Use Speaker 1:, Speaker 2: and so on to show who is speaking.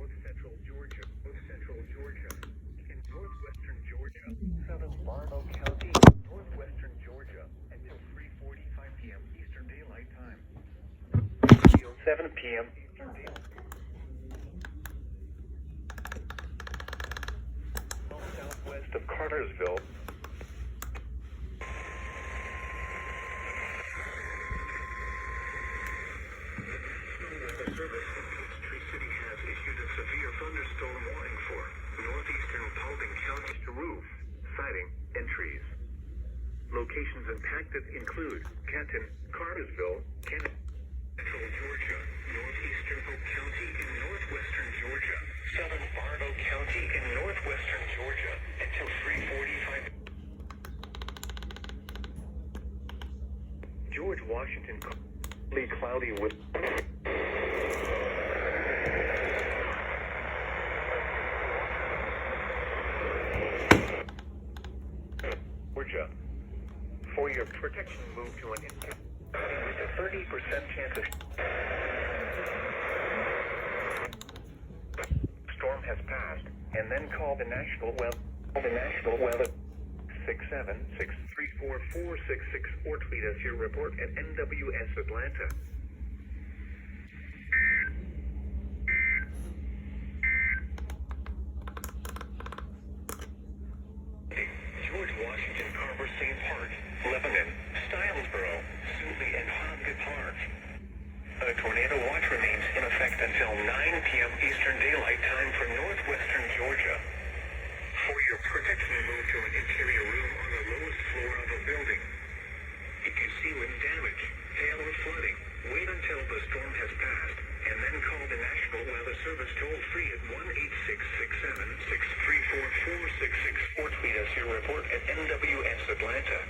Speaker 1: north central Georgia, in northwestern Georgia, southern Barlow County, northwestern Georgia, until 3:45 p.m. Eastern Daylight Time. 7 p.m. Eastern Daylight. Southwest of Cartersville. The Service in Peachtree City has issued a severe thunderstorm warning for northeastern Paulding County to roof, siding, and trees. Locations impacted include Canton, Cartersville, Central Georgia, northeastern Polk County in northwestern Georgia, southern Barlow County in northwestern Georgia, until 3:45. George Washington, cloudy with Georgia. For your protection, move to an with a 30% chance of storm has passed, and then call the National Weather 676-344-666 or tweet us your report at NWS Atlanta. George Washington, Carver, St. Park, Lebanon, Stylesboro, Sully, and Honda Park. A tornado watch remains in effect until 9 p.m. Eastern Daylight Time for northwestern Georgia. For your protection, move to an interior room on the lowest floor of a building. If you see wind damage, hail, or flooding, wait until the storm has passed, and then call the National Weather Service toll-free at 1-866-763-4466 or tweet us your report at NWS Atlanta.